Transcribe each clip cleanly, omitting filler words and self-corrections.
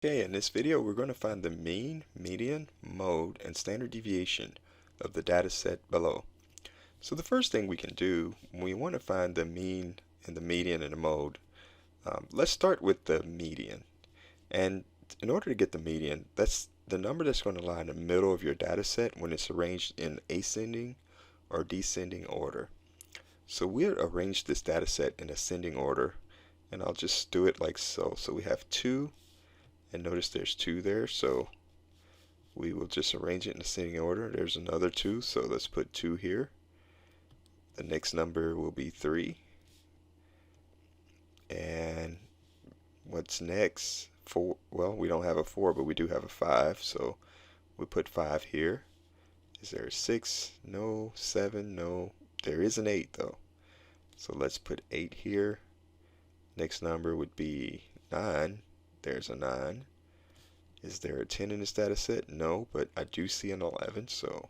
Okay, in this video we're going to find the mean, median, mode, and standard deviation of the data set below. So the first thing we can do when we want to find the mean and the median and the mode, let's start with the median. And in order to get the median, that's the number that's going to lie in the middle of your data set when it's arranged in ascending or descending order. So we'll arrange this data set in ascending order, and I'll just do it like so. So we have 2. And notice there's 2 there, so we will just arrange it in ascending order. There's another 2, so let's put 2 here. The next number will be 3. And what's next? 4. Well, we don't have a 4, but we do have a 5, so we put 5 here. Is there a 6? No. 7? No. There is an 8 though. So let's put 8 here. Next number would be 9. There's a 9. Is there a 10 in this data set? No, but I do see an 11, so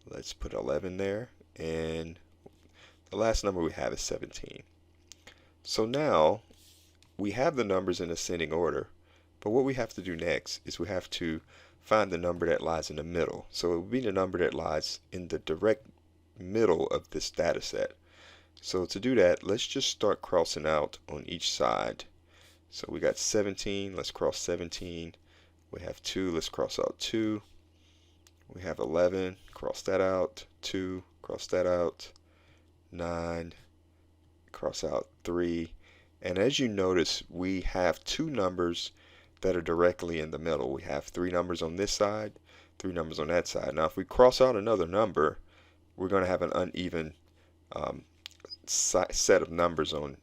let's put 11 there. And the last number we have is 17. So now we have the numbers in ascending order, but what we have to do next is we have to find the number that lies in the middle. So it would be the number that lies in the direct middle of this data set. So to do that, let's just start crossing out on each side. So we got 17, let's cross 17. We have 2, let's cross out 2. We have 11, cross that out. 2, cross that out. 9, cross out 3. And as you notice, we have 2 numbers that are directly in the middle. We have 3 numbers on this side, 3 numbers on that side. Now if we cross out another number, we're going to have an uneven set of numbers on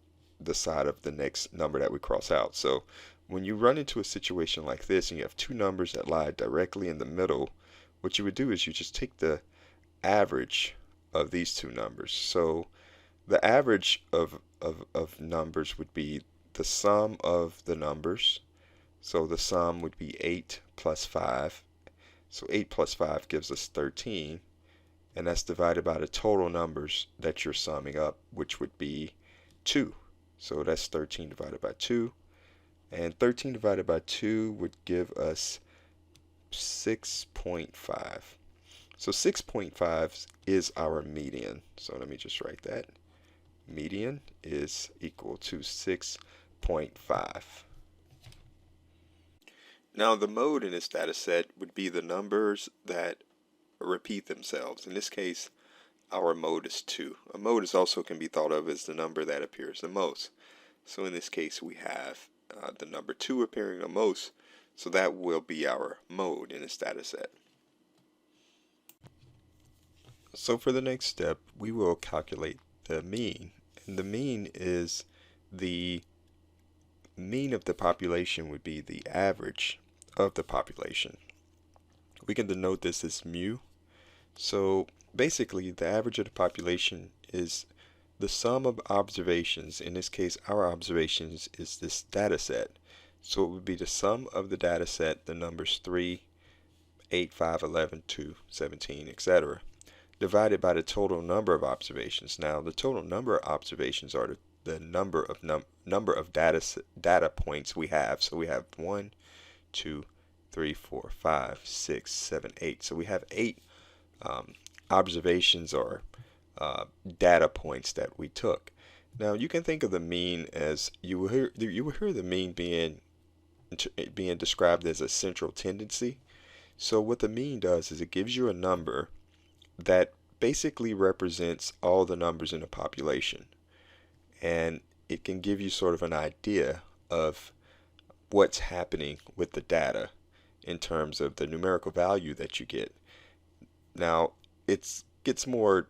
the side of the next number that we cross out. So when you run into a situation like this and you have 2 numbers that lie directly in the middle, what you would do is you just take the average of these 2 numbers. So the average of numbers would be the sum of the numbers. So the sum would be 8 plus 5. So 8 plus 5 gives us 13. And that's divided by the total numbers that you're summing up, which would be 2. So that's 13 divided by 2. And 13 divided by 2 would give us 6.5. So 6.5 is our median. So let me just write that. Median is equal to 6.5. Now the mode in this data set would be the numbers that repeat themselves. In this case, our mode is 2. A mode is also can be thought of as the number that appears the most. So in this case, we have the number 2 appearing the most, so that will be our mode in this data set. So for the next step, we will calculate the mean. And the mean is the mean of the population would be the average of the population. We can denote this as mu. So basically, the average of the population is the sum of observations. In this case, our observations is this data set. So it would be the sum of the data set, the numbers 3, 8, 5, 11, 2, 17, etc., divided by the total number of observations. Now, the total number of observations are the number of data points we have. So we have 1, 2, 3, 4, 5, 6, 7, 8. So we have 8 observations or data points that we took. Now you can think of the mean as you will hear the mean being described as a central tendency. So what the mean does is it gives you a number that basically represents all the numbers in a population, and it can give you sort of an idea of what's happening with the data in terms of the numerical value that you get. Now it gets more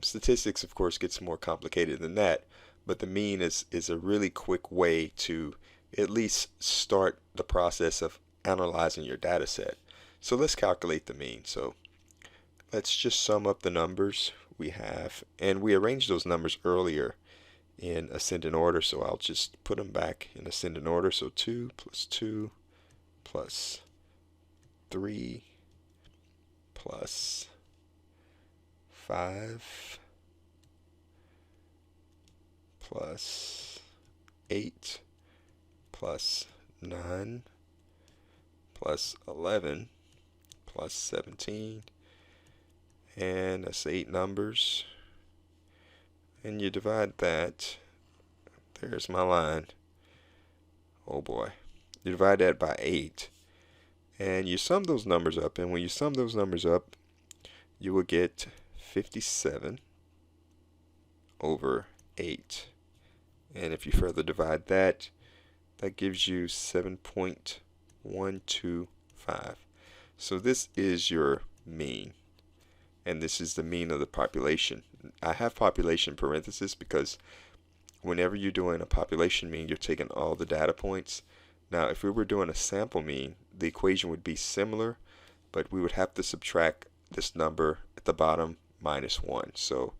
statistics, of course, gets more complicated than that, but the mean is a really quick way to at least start the process of analyzing your data set. So let's calculate the mean. So let's just sum up the numbers we have, and we arranged those numbers earlier in ascending order, so I'll just put them back in ascending order. So 2 plus 2 plus 3 plus 5 plus 8 plus 9 plus 11 plus 17, and that's 8 numbers, and you divide that, there's my line, oh boy, you divide that by 8, and you sum those numbers up, and when you sum those numbers up, you will get 57 over 8, and if you further divide that, that gives you 7.125. So this is your mean, and this is the mean of the population. I have population parenthesis because whenever you're doing a population mean, you're taking all the data points. Now, if we were doing a sample mean, the equation would be similar, but we would have to subtract this number at the bottom minus 1. So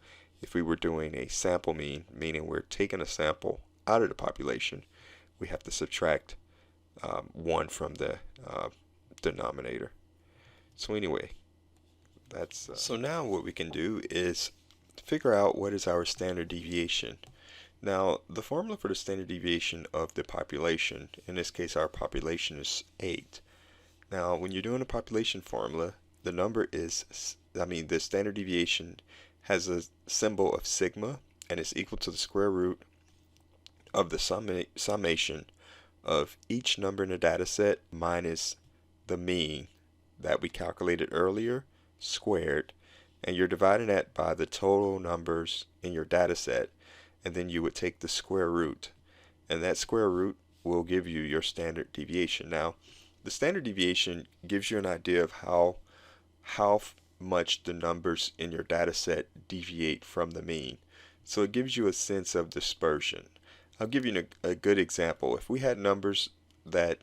if we were doing a sample mean, meaning we're taking a sample out of the population, we have to subtract 1 from the denominator. So anyway, that's so now what we can do is figure out what is our standard deviation. Now the formula for the standard deviation of the population, in this case our population is 8. Now when you're doing a population formula, the number is, the standard deviation has a symbol of sigma, and it's equal to the square root of the summation of each number in the data set minus the mean that we calculated earlier squared, and you're dividing that by the total numbers in your data set, and then you would take the square root, and that square root will give you your standard deviation. Now the standard deviation gives you an idea of how much the numbers in your data set deviate from the mean, so it gives you a sense of dispersion. I'll give you a good example. If we had numbers that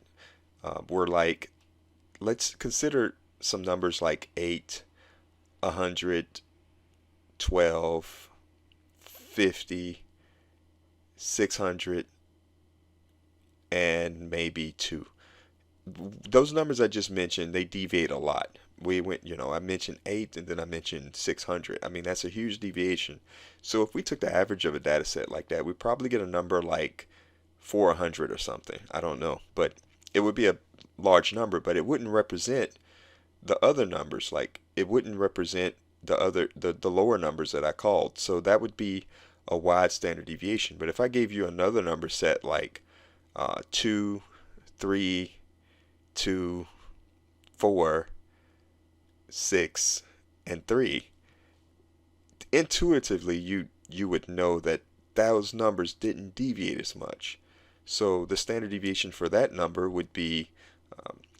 were like, let's consider some numbers like 8, 100, 12, 50, 600, and maybe 2. Those numbers I just mentioned, they deviate a lot. We went, I mentioned 8 and then I mentioned 600. That's a huge deviation. So if we took the average of a data set like that, we'd probably get a number like 400 or something. I don't know. But it would be a large number, but it wouldn't represent the other numbers. Like it wouldn't represent the lower numbers that I called. So that would be a wide standard deviation. But if I gave you another number set like 2, 3, 2, 4, 6, and 3, intuitively you would know that those numbers didn't deviate as much. So the standard deviation for that number would be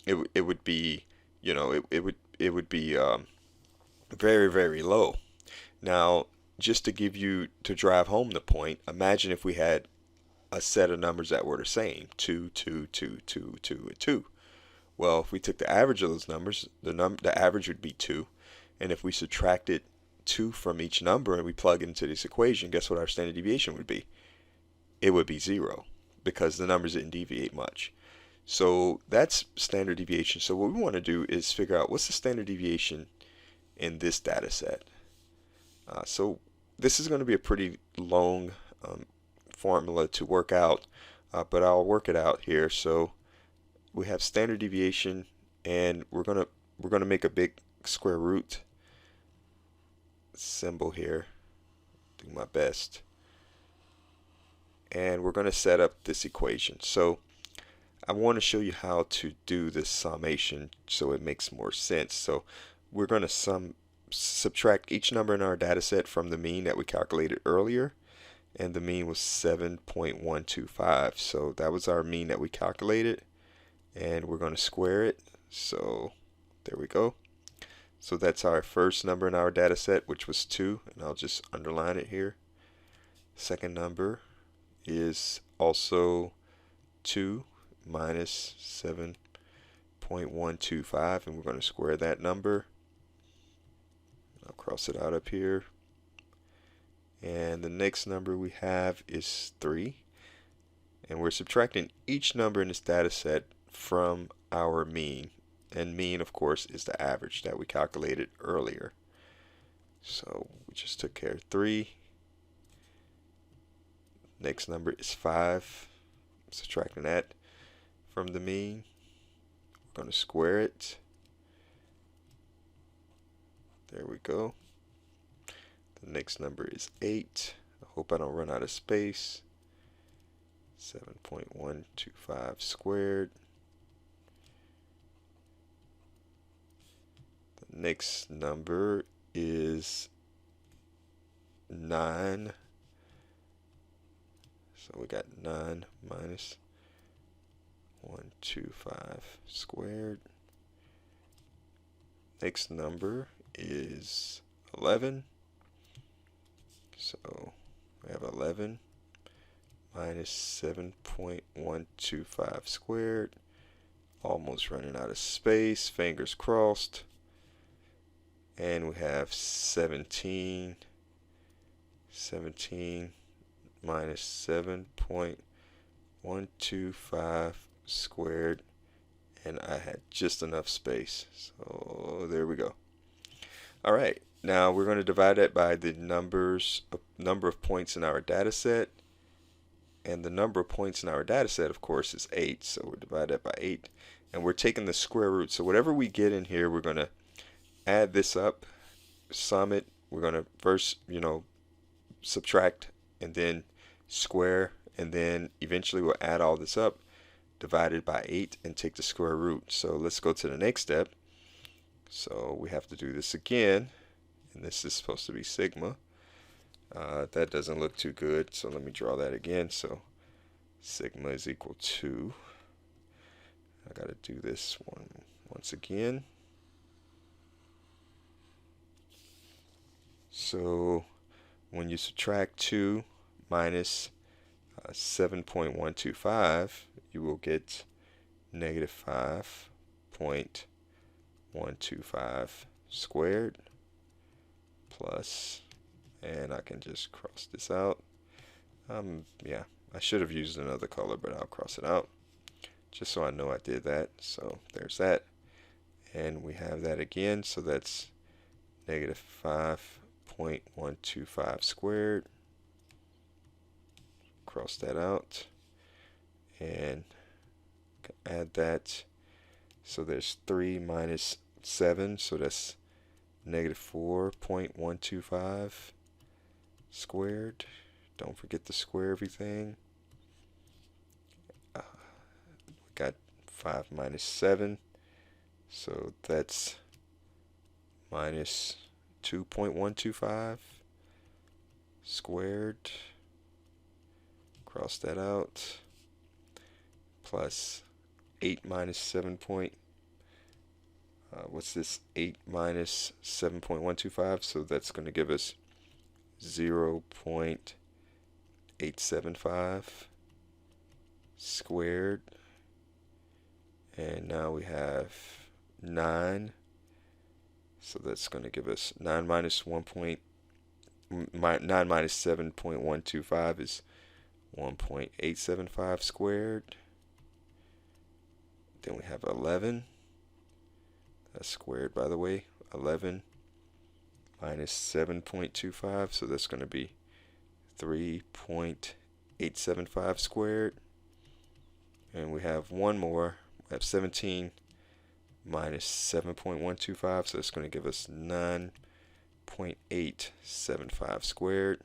it would be it would be very, very low. Now just to drive home the point, imagine if we had a set of numbers that were the same, 2, 2, 2, 2, 2, and 2. Well, if we took the average of those numbers, the average would be 2, and if we subtracted 2 from each number and we plug into this equation, guess what our standard deviation would be? It would be 0, because the numbers didn't deviate much. So that's standard deviation. So what we want to do is figure out what's the standard deviation in this data set. So this is going to be a pretty long formula to work out, but I'll work it out here. So we have standard deviation, and we're gonna make a big square root symbol here. Do my best, and we're gonna set up this equation. So I want to show you how to do this summation so it makes more sense. So we're gonna subtract each number in our data set from the mean that we calculated earlier, and the mean was 7.125. So that was our mean that we calculated, and we're going to square it. So there we go. So that's our first number in our data set, which was 2, and I'll just underline it here. Second number is also 2 minus 7.125, and we're going to square that number. I'll cross it out up here. And the next number we have is 3, and we're subtracting each number in this data set from our mean, and mean of course is the average that we calculated earlier. So we just took care of 3. Next number is 5, subtracting that from the mean. We're going to square it. There we go. The next number is 8. I hope I don't run out of space. 7.125 squared. The next number is 9. So we got 9 minus 125 squared. Next number is 11. So we have 11 minus 7.125 squared. Almost running out of space, fingers crossed. And we have 17 minus 7.125 squared, and I had just enough space. So there we go. All right, now we're going to divide that by the number of points in our data set. And the number of points in our data set, of course, is 8. So we'll divide that by 8. And we're taking the square root. So whatever we get in here, we're going to add this up, sum it. We're going to first, subtract and then square. And then eventually we'll add all this up, divide it by 8, and take the square root. So let's go to the next step. So we have to do this again. And this is supposed to be sigma. That doesn't look too good, so let me draw that again. So sigma is equal to, I got to do this one once again. So when you subtract 2 minus 7.125, you will get negative 5.125 squared plus, and I can just cross this out. Yeah, I should have used another color, but I'll cross it out just so I know I did that. So there's that, and we have that again. So that's negative 5.125 squared. Cross that out and add that. So there's 3 minus 7, so that's negative 4.125 squared. Don't forget to square everything. We got 5 minus 7, so that's minus 2.125 squared. Cross that out. Plus 8 minus 7 point, what's this? 8 minus 7.125, so that's going to give us 0.875 squared. And now we have 9, so that's going to give us 9 minus 7.125 is 1.875 squared. Then we have 11. That's squared, by the way. 11 minus 7.25, so that's going to be 3.875 squared. And we have one more. We have 17 minus 7.125, so that's going to give us 9.875 squared.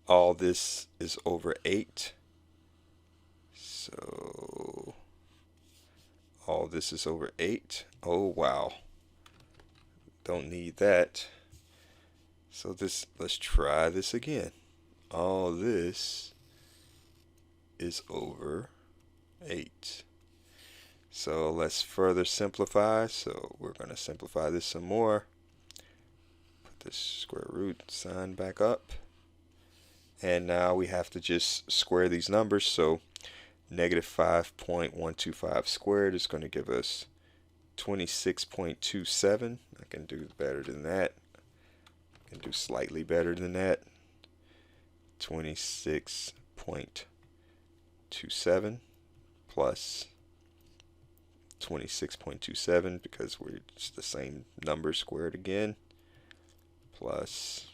All this is over 8. So all this is over 8. Oh wow. Don't need that. So let's try this again. All this is over 8. So let's further simplify. So we're going to simplify this some more. Put this square root sign back up. And now we have to just square these numbers. So negative 5.125 squared is going to give us 26.27. I can do better than that. I can do slightly better than that. 26.27 plus 26.27, because we're just the same number squared again, plus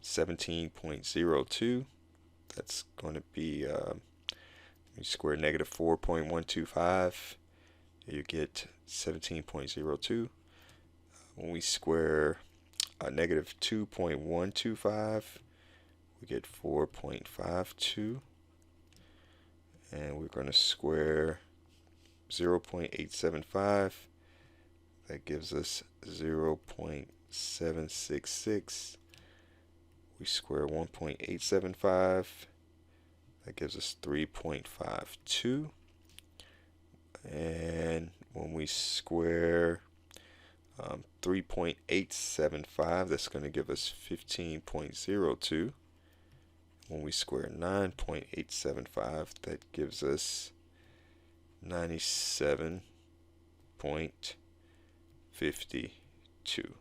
17.02. That's going to be You square negative 4.125, you get 17.02. When we square negative 2.125, we get 4.52. And we're going to square 0.875. That gives us 0.766. We square 1.875. That gives us 3.52. And when we square 3.875, that's going to give us 15.02. When we square 9.875, that gives us 97.52.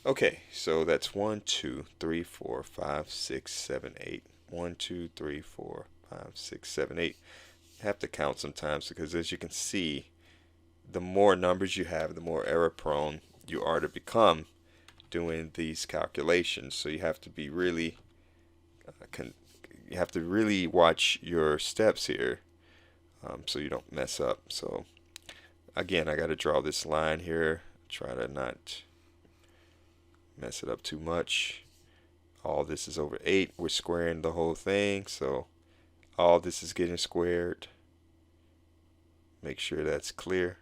Okay, so that's 1, 2, 3, 4, 5, 6, 7, 8. 1, 2, 3, 4, 5, 6, 7, 8. I have to count sometimes because, as you can see, the more numbers you have, the more error prone you are to become doing these calculations. So you have to be really watch your steps here, so you don't mess up. So again, I got to draw this line here, try to not mess it up too much. All this is over 8. We're squaring the whole thing, so all this is getting squared. Make sure that's clear.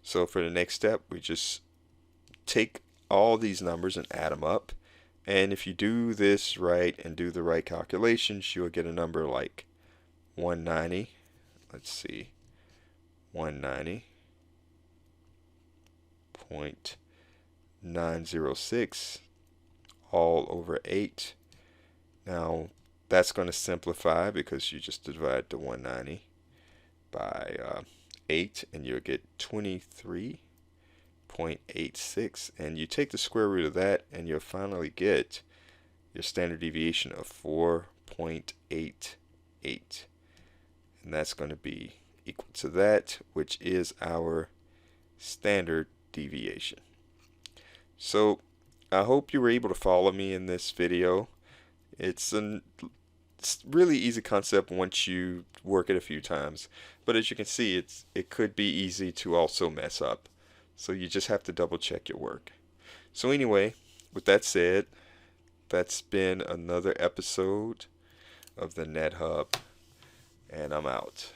So for the next step, we just take all these numbers and add them up. And if you do this right and do the right calculations, you'll get a number like 190. Let's see, 190.906 all over 8. Now that's going to simplify because you just divide the 190 by 8 and you'll get 23.86, and you take the square root of that and you'll finally get your standard deviation of 4.88, and that's going to be equal to that, which is our standard deviation. So I hope you were able to follow me in this video. It's really easy concept once you work it a few times, but as you can see, it could be easy to also mess up. So you just have to double check your work. So anyway, with that said, that's been another episode of the NetHub, and I'm out.